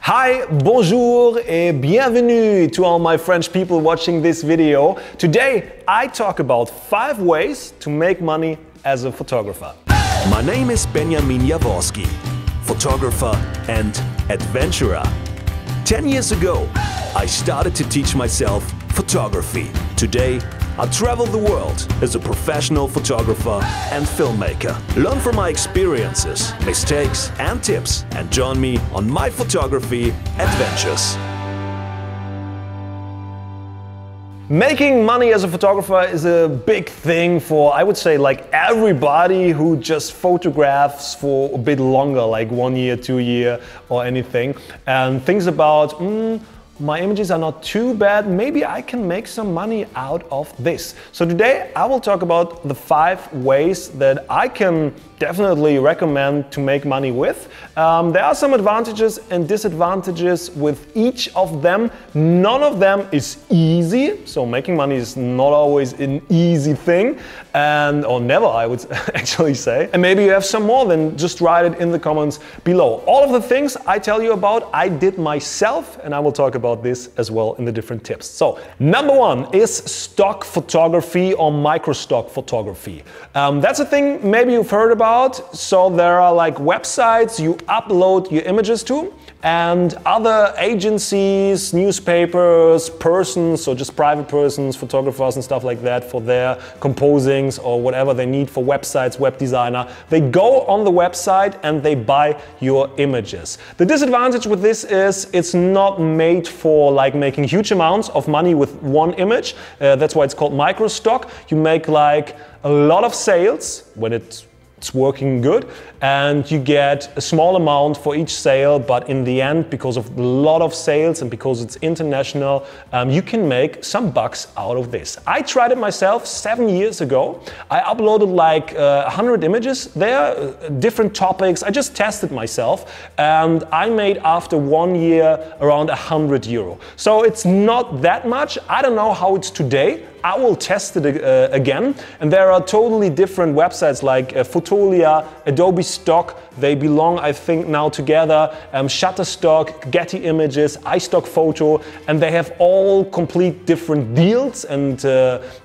Hi, bonjour et bienvenue to all my French people watching this video. Today I talk about 5 ways to make money as a photographer. My name is Benjamin Jaworskyj, photographer and adventurer. 10 years ago, I started to teach myself photography. Today, I travel the world as a professional photographer and filmmaker. Learn from my experiences, mistakes and tips and join me on my photography adventures. Making money as a photographer is a big thing for, I would say, like everybody who just photographs for a bit longer, like 1 year, 2 years or anything, and thinks about, my images are not too bad, maybe I can make some money out of this. So today I will talk about the 5 ways that I can definitely recommend to make money with. There are some advantages and disadvantages with each of them. None of them is easy, so making money is not always an easy thing, or never, I would actually say. And maybe you have some more, then just write it in the comments below. All of the things I tell you about, I did myself, and I will talk about this as well in the different tips. So, number 1 is stock photography or micro stock photography. That's a thing maybe you've heard about. So there are like websites you upload your images to, and other agencies, newspapers, persons, so just private persons, photographers and stuff like that for their composings or whatever they need for websites, web designer, they go on the website and they buy your images. The disadvantage with this is it's not made for like making huge amounts of money with one image. That's why it's called micro stock. You make like a lot of sales when it's working good, and you get a small amount for each sale, but in the end, because of a lot of sales and because it's international, you can make some bucks out of this. I tried it myself 7 years ago. I uploaded like 100 images there, different topics. I just tested myself, and I made after 1 year around €100. So it's not that much. I don't know how it's today. I will test it again, and there are totally different websites like Fotolia, Adobe Stock. They belong, I think, now together. Shutterstock, Getty Images, iStock Photo, and they have all complete different deals and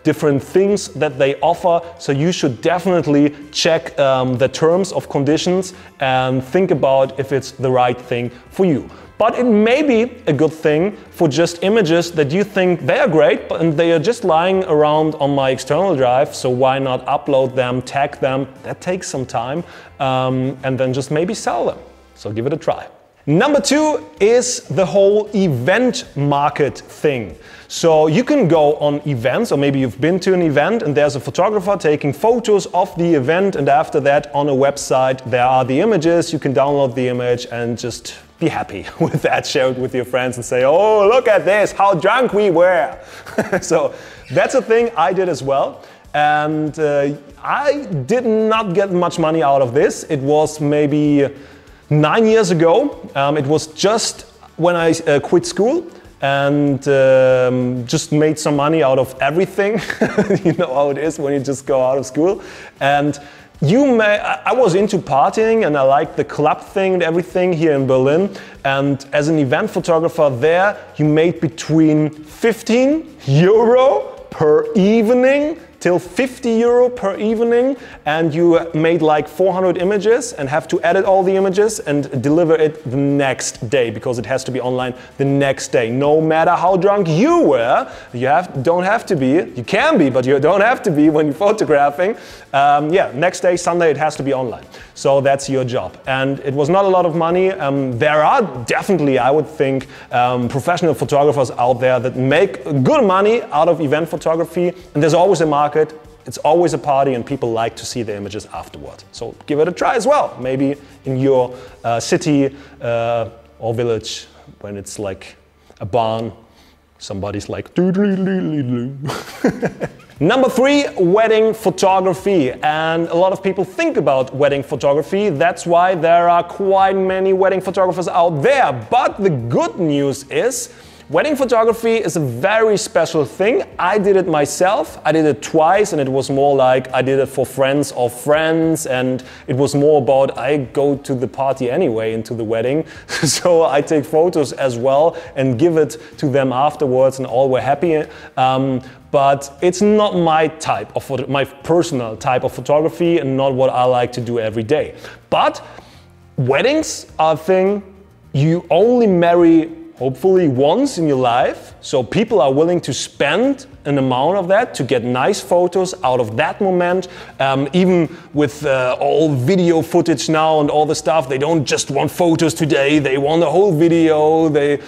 different things that they offer. So you should definitely check the terms of conditions and think about if it's the right thing for you. But it may be a good thing for just images that you think they are great, and they are just lying around on my external drive, so why not upload them, tag them? That takes some time, and then just maybe sell them. So give it a try. Number 2 is the whole event market thing. So you can go on events, or maybe you've been to an event and there's a photographer taking photos of the event, and after that on a website there are the images. You can download the image and just be happy with that, share it with your friends and say, oh, look at this, how drunk we were. So that's a thing I did as well. And I did not get much money out of this. It was maybe 9 years ago. It was just when I quit school and just made some money out of everything. You know how it is when you just go out of school. And I was into partying and I liked the club thing and everything here in Berlin. And as an event photographer there, you made between €15 per evening till €50 per evening, and you made like 400 images and have to edit all the images and deliver it the next day, because it has to be online the next day. No matter how drunk you were, don't have to be. You can be, but you don't have to be when you're photographing. Next day, Sunday, it has to be online. So that's your job. And it was not a lot of money. There are definitely, I would think, professional photographers out there that make good money out of event photography, and there's always a market. It's always a party and people like to see the images afterward. So give it a try as well. Maybe in your city or village, when it's like a barn, somebody's like Number 3, wedding photography. And a lot of people think about wedding photography. That's why there are quite many wedding photographers out there. But the good news is, Wedding photography is a very special thing. I did it myself. I did it twice, and it was more like I did it for friends of friends, and it was more about I go to the party anyway, into the wedding. So I take photos as well and give it to them afterwards, and all were happy. But it's not my type of my personal type of photography, and not what I like to do every day. But weddings are a thing you only marry hopefully once in your life, so people are willing to spend an amount of that to get nice photos out of that moment. Even with all video footage now and all the stuff, they don't just want photos today, they want a whole video, they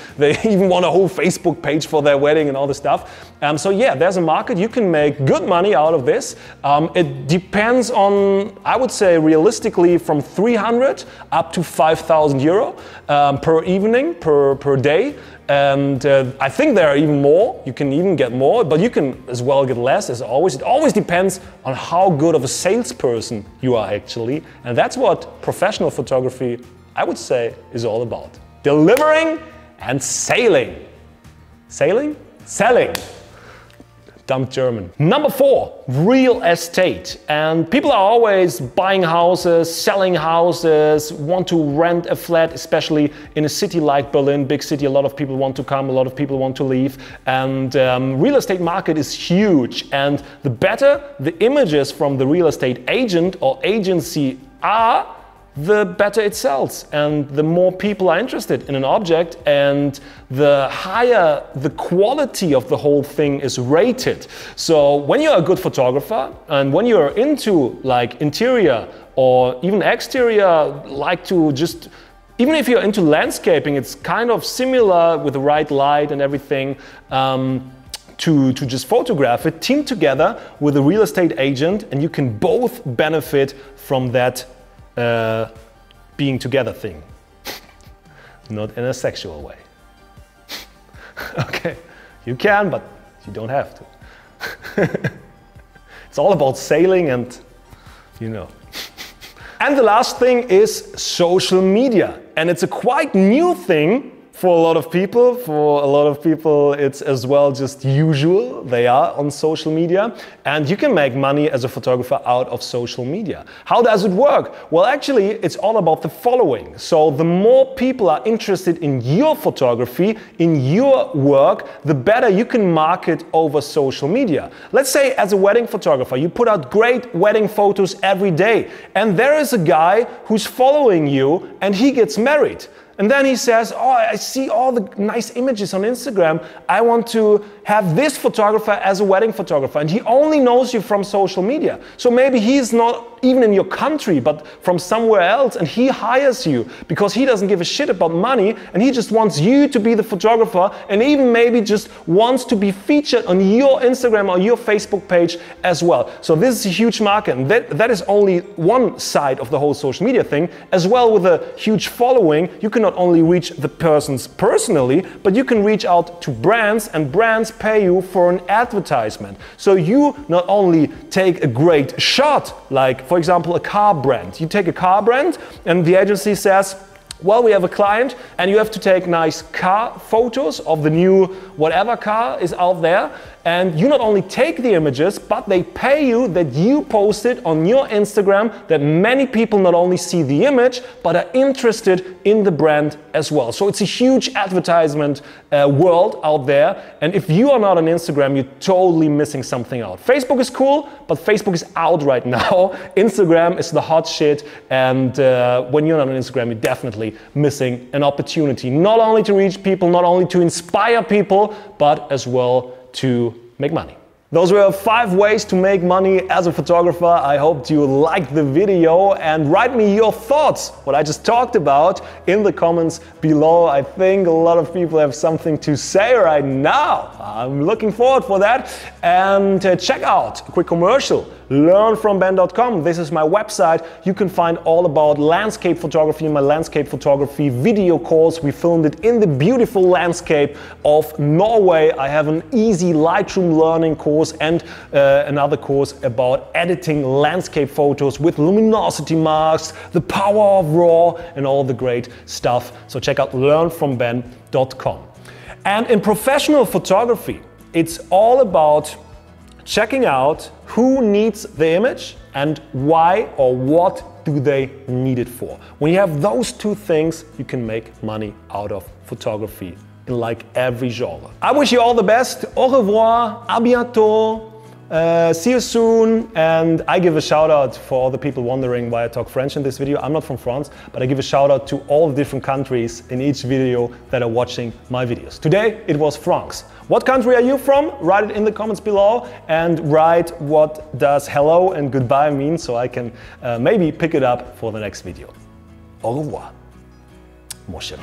even want a whole Facebook page for their wedding and all the stuff. So yeah, there's a market, you can make good money out of this. It depends on, I would say realistically, from 300 up to 5,000 euro per evening, per day. And I think there are even more, you can even get more, but you can as well get less as always. It always depends on how good of a salesperson you are actually. And that's what professional photography, I would say, is all about. Delivering and sailing. Sailing? Selling. Dumb German. Number 4, real estate. And people are always buying houses, selling houses, want to rent a flat, especially in a city like Berlin, big city. A lot of people want to come, a lot of people want to leave. And real estate market is huge. And the better the images from the real estate agent or agency are, the better it sells, and the more people are interested in an object, and the higher the quality of the whole thing is rated. So when you're a good photographer, and when you're into like interior or even exterior, like to just, even if you're into landscaping, it's kind of similar with the right light and everything. To just photograph it, team together with a real estate agent, and you can both benefit from that being together thing. Not in a sexual way. Okay, you can, but you don't have to. It's all about sailing and, you know. And the last thing is social media. And it's a quite new thing for a lot of people. For a lot of people, it's as well just usual. They are on social media, and you can make money as a photographer out of social media. How does it work? Well, actually, it's all about the following. So the more people are interested in your photography, in your work, the better you can market over social media. Let's say as a wedding photographer, you put out great wedding photos every day, and there is a guy who's following you, and he gets married. And then he says, oh, I see all the nice images on Instagram. I want to have this photographer as a wedding photographer. And he only knows you from social media. So maybe he's not even in your country, but from somewhere else, and he hires you because he doesn't give a shit about money, and he just wants you to be the photographer, and even maybe just wants to be featured on your Instagram or your Facebook page as well. So this is a huge market, and that is only one side of the whole social media thing. As well, with a huge following, you can not only reach the persons personally, but you can reach out to brands, and brands pay you for an advertisement. So you not only take a great shot, like for example a car brand. You take a car brand, and the agency says, well, we have a client and you have to take nice car photos of the new whatever car is out there. And you not only take the images, but they pay you that you post it on your Instagram, that many people not only see the image, but are interested in the brand as well. So it's a huge advertisement world out there. And if you are not on Instagram, you're totally missing something out. Facebook is cool, but Facebook is out right now. Instagram is the hot shit. And when you're not on Instagram, you're definitely missing an opportunity. Not only to reach people, not only to inspire people, but as well to make money. Those were 5 ways to make money as a photographer. I hope you liked the video, and write me your thoughts, what I just talked about, in the comments below. I think a lot of people have something to say right now. I'm looking forward for that. And check out a quick commercial, learnfromben.com. This is my website. You can find all about landscape photography in my landscape photography video course. We filmed it in the beautiful landscape of Norway. I have an easy Lightroom learning course and another course about editing landscape photos with luminosity masks, the power of RAW, and all the great stuff. So check out learnfromben.com. And in professional photography, it's all about checking out who needs the image and why or what do they need it for. When you have those two things, you can make money out of photography in like every genre. I wish you all the best. Au revoir, à bientôt. See you soon, and I give a shout out for all the people wondering why I talk French in this video. I'm not from France, but I give a shout out to all the different countries in each video that are watching my videos. Today it was France. What country are you from? Write it in the comments below, and write what does hello and goodbye mean so I can maybe pick it up for the next video. Au revoir, mon cher.